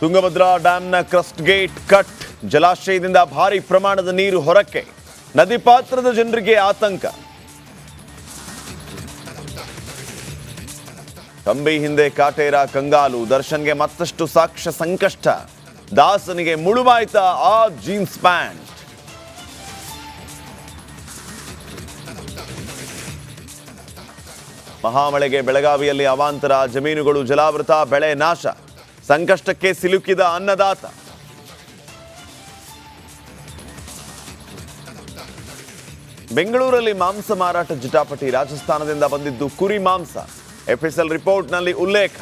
Tungabhadra ಡ್ಯಾಂನ crust gate cut, ಜಲಾಶಯದಿಂದ ಭಾರಿ ಪ್ರಮಾಣದ ನೀರು ಹೊರಕ್ಕೆ, ನದಿ ಪಾತ್ರದ ಜನರಿಗೆ ಆತಂಕ. ಕಂಬಿ ಹಿಂದೆ ಕಾಟೇರ ಕಂಗಾಲು, ದರ್ಶನ್ಗೆ ಮತ್ತಷ್ಟು ಸಾಕ್ಷ್ಯ ಸಂಕಷ್ಟ, ದಾಸನಿಗೆ ಮುಳುವಾಯ್ತ ಆ ಜೀನ್ಸ್ ಪ್ಯಾಂಟ್. ಮಹಾಮಳೆಗೆ ಬೆಳಗಾವಿಯಲ್ಲಿ ಅವಾಂತರ, ಜಮೀನುಗಳು ಜಲಾವೃತ, ಬೆಳೆ ನಾಶ, ಸಂಕಷ್ಟಕ್ಕೆ ಸಿಲುಕಿದ ಅನ್ನದಾತ. ಬೆಂಗಳೂರಲ್ಲಿ ಮಾಂಸ ಮಾರಾಟ ಜಟಾಪಟಿ, ರಾಜಸ್ಥಾನದಿಂದ ಬಂದಿದ್ದು ಕುರಿ ಮಾಂಸ, ಎಫ್ಎಸ್ಎಲ್ ರಿಪೋರ್ಟ್ನಲ್ಲಿ ಉಲ್ಲೇಖ.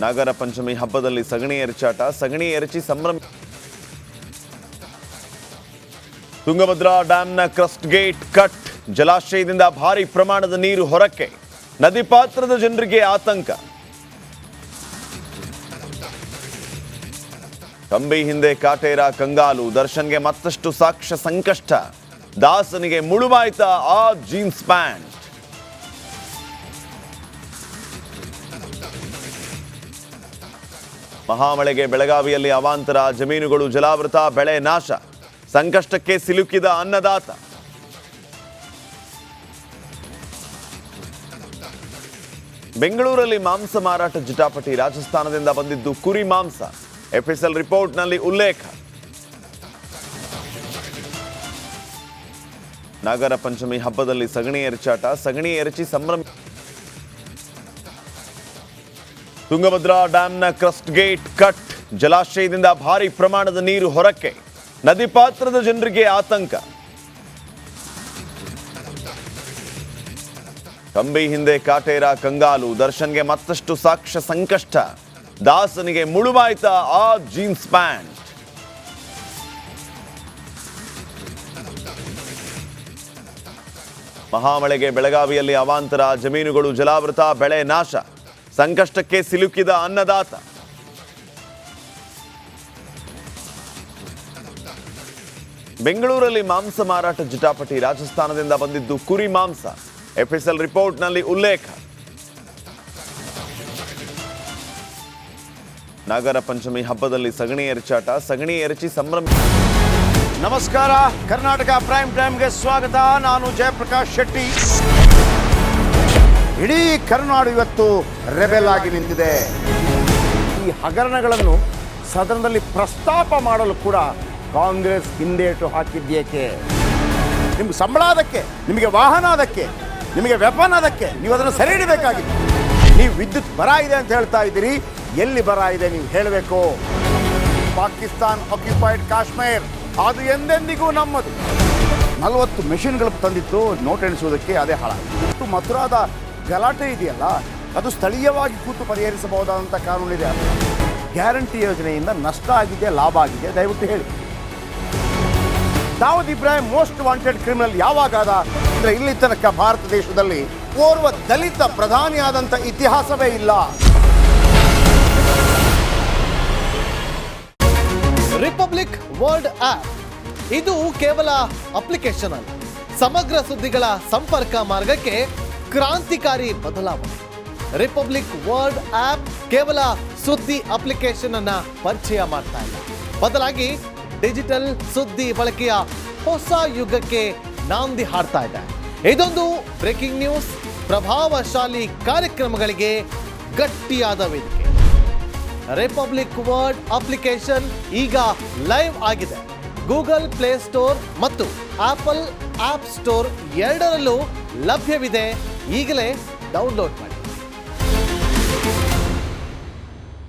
ನಾಗರ ಪಂಚಮಿ ಹಬ್ಬದಲ್ಲಿ ಸಗಣಿ ಎರಚಾಟ, ಸಗಣಿ ಎರಚಿ ಸಂಭ್ರಮ. ತುಂಗಭದ್ರಾ ಡ್ಯಾಂನ ಕ್ರಸ್ಟ್ ಗೇಟ್ ಕಟ್, ಜಲಾಶಯದಿಂದ ಭಾರಿ ಪ್ರಮಾಣದ ನೀರು ಹೊರಕ್ಕೆ, ನದಿ ಪಾತ್ರದ ಜನರಿಗೆ ಆತಂಕ. ಕಂಬಿ ಹಿಂದೆ ಕಾಟೇರ ಕಂಗಾಲು, ದರ್ಶನ್ಗೆ ಮತ್ತಷ್ಟು ಸಾಕ್ಷ್ಯ ಸಂಕಷ್ಟ, ದಾಸನಿಗೆ ಮುಳುವಾಯ್ತ ಆ ಜೀನ್ಸ್ ಪ್ಯಾಂಟ್. ಮಹಾಮಳೆಗೆ ಬೆಳಗಾವಿಯಲ್ಲಿ ಅವಾಂತರ, ಜಮೀನುಗಳು ಜಲಾವೃತ, ಬೆಳೆ ನಾಶ, ಸಂಕಷ್ಟಕ್ಕೆ ಸಿಲುಕಿದ ಅನ್ನದಾತ. ಬೆಂಗಳೂರಲ್ಲಿ ಮಾಂಸ ಮಾರಾಟ ಜಟಾಪಟಿ, ರಾಜಸ್ಥಾನದಿಂದ ಬಂದಿದ್ದು ಕುರಿ ಮಾಂಸ, ಎಫ್ಎಸ್ಎಲ್ ರಿಪೋರ್ಟ್ನಲ್ಲಿ ಉಲ್ಲೇಖ. ನಾಗರ ಪಂಚಮಿ ಹಬ್ಬದಲ್ಲಿ ಸಗಣಿ ಎರಚಾಟ, ಸಗಣಿ ಎರಚಿ ಸಂಭ್ರಮ. ತುಂಗಭದ್ರಾ ಡ್ಯಾಂನ ಕ್ರಸ್ಟ್ ಗೇಟ್ ಕಟ್, ಜಲಾಶಯದಿಂದ ಭಾರಿ ಪ್ರಮಾಣದ ನೀರು ಹೊರಕ್ಕೆ, ನದಿ ಪಾತ್ರದ ಜನರಿಗೆ ಆತಂಕ. ಕಂಬಿ ಹಿಂದೆ ಕಾಟೇರ ಕಂಗಾಲು, ದರ್ಶನ್ಗೆ ಮತ್ತಷ್ಟು ಸಾಕ್ಷ್ಯ ಸಂಕಷ್ಟ, ದಾಸನಿಗೆ ಮುಳುವಾಯ್ತ ಆ ಜೀನ್ಸ್ ಪ್ಯಾಂಟ್. ಮಹಾಮಳೆಗೆ ಬೆಳಗಾವಿಯಲ್ಲಿ ಅವಾಂತರ, ಜಮೀನುಗಳು ಜಲಾವೃತ, ಬೆಳೆ ನಾಶ, ಸಂಕಷ್ಟಕ್ಕೆ ಸಿಲುಕಿದ ಅನ್ನದಾತ. ಬೆಂಗಳೂರಲ್ಲಿ ಮಾಂಸ ಮಾರಾಟ ಜಟಾಪಟಿ, ರಾಜಸ್ಥಾನದಿಂದ ಬಂದಿದ್ದು ಕುರಿ ಮಾಂಸ, ಎಫ್ಎಸ್ಎಲ್ ರಿಪೋರ್ಟ್ನಲ್ಲಿ ಉಲ್ಲೇಖ. ನಾಗರ ಪಂಚಮಿ ಹಬ್ಬದಲ್ಲಿ ಸಗಣಿ ಎರಚಾಟ, ಸಗಣಿ ಎರಚಿ ಸಂಭ್ರಮ. ನಮಸ್ಕಾರ, ಕರ್ನಾಟಕ ಪ್ರೈಮ್ ಟೈಮ್ಗೆ ಸ್ವಾಗತ. ನಾನು ಜಯಪ್ರಕಾಶ್ ಶೆಟ್ಟಿ. ಇಡೀ ಕರ್ನಾಡು ಇವತ್ತು ರೆಬೆಲ್ ಆಗಿ ನಿಂತಿದೆ. ಈ ಹಗರಣಗಳನ್ನು ಸದನದಲ್ಲಿ ಪ್ರಸ್ತಾಪ ಮಾಡಲು ಕೂಡ ಕಾಂಗ್ರೆಸ್ ಹಿಂದೇಟು ಹಾಕಿದ್ದೇಕೆ? ನಿಮ್ಗೆ ಸಂಬಳ ಅದಕ್ಕೆ, ನಿಮಗೆ ವಾಹನ ಅದಕ್ಕೆ, ನಿಮಗೆ ವೆಪನ್ ಅದಕ್ಕೆ, ನೀವು ಅದನ್ನು ಸೆರೆ ಹಿಡಿಬೇಕಾಗಿತ್ತು. ನೀವು ವಿದ್ಯುತ್ ಬರ ಇದೆ ಅಂತ ಹೇಳ್ತಾ ಇದ್ದೀರಿ, ಎಲ್ಲಿ ಬರ ಇದೆ ನೀವು ಹೇಳಬೇಕು. ಪಾಕಿಸ್ತಾನ್ ಆಕ್ಯುಪೈಡ್ ಕಾಶ್ಮೀರ್ ಅದು ಎಂದೆಂದಿಗೂ ನಮ್ಮದು. 40 ಮೆಷಿನ್ಗಳು ತಂದಿತ್ತು ನೋಟ್ ಎಣಿಸುವುದಕ್ಕೆ, ಅದೇ ಹಾಳಾಯಿತು. ಮಥುರಾದ ಗಲಾಟೆ ಇದೆಯಲ್ಲ, ಅದು ಸ್ಥಳೀಯವಾಗಿ ಕೂತು ಪರಿಹರಿಸಬಹುದಾದಂಥ ಕಾನೂನಿದೆ. ಗ್ಯಾರಂಟಿ ಯೋಜನೆಯಿಂದ ನಷ್ಟ ಆಗಿದೆ, ಲಾಭ ಆಗಿದೆ, ದಯವಿಟ್ಟು ಹೇಳಿ. Dawood Ibrahim most wanted criminal ಯಾವಾಗಾದ ಅಂದರೆ ಇಲ್ಲಿ ತನಕ ಭಾರತ ದೇಶದಲ್ಲಿ ಓರ್ವ ದಲಿತ ಪ್ರಧಾನಿಯಾದಂಥ ಇತಿಹಾಸವೇ ಇಲ್ಲ. ರಿಪಬ್ಲಿಕ್ ವರ್ಲ್ಡ್ ಆಪ್ ಇದು ಕೇವಲ ಅಪ್ಲಿಕೇಶನ್ ಅಲ್ಲ, ಸಮಗ್ರ ಸುದ್ದಿಗಳ ಸಂಪರ್ಕ ಮಾರ್ಗಕ್ಕೆ ಕ್ರಾಂತಿಕಾರಿ ಬದಲಾವಣೆ. ರಿಪಬ್ಲಿಕ್ ವರ್ಲ್ಡ್ ಆಪ್ ಕೇವಲ ಸುದ್ದಿ ಅಪ್ಲಿಕೇಶನ್ ಅನ್ನ ಪರಿಚಯ ಮಾಡ್ತಾ ಇಲ್ಲ, ಬದಲಾಗಿ ಡಿಜಿಟಲ್ ಸುದ್ದಿ ಬಳಕೆಯ ಹೊಸ ಯುಗಕ್ಕೆ ನಾಂದಿ ಹಾಡ್ತಾ ಇದೆ. ಇದೊಂದು ಬ್ರೇಕಿಂಗ್ ನ್ಯೂಸ್, ಪ್ರಭಾವಶಾಲಿ ಕಾರ್ಯಕ್ರಮಗಳಿಗೆ ಗಟ್ಟಿಯಾದ ವೇದಿಕೆ. ರಿಪಬ್ಲಿಕ್ ವರ್ಲ್ಡ್ ಅಪ್ಲಿಕೇಶನ್ ಈಗ ಲೈವ್ ಆಗಿದೆ. ಗೂಗಲ್ ಪ್ಲೇ ಸ್ಟೋರ್ ಮತ್ತು ಆಪಲ್ ಆಪ್ ಸ್ಟೋರ್ ಎರಡರಲ್ಲೂ ಲಭ್ಯವಿದೆ. ಈಗಲೇ ಡೌನ್ಲೋಡ್ ಮಾಡಿ.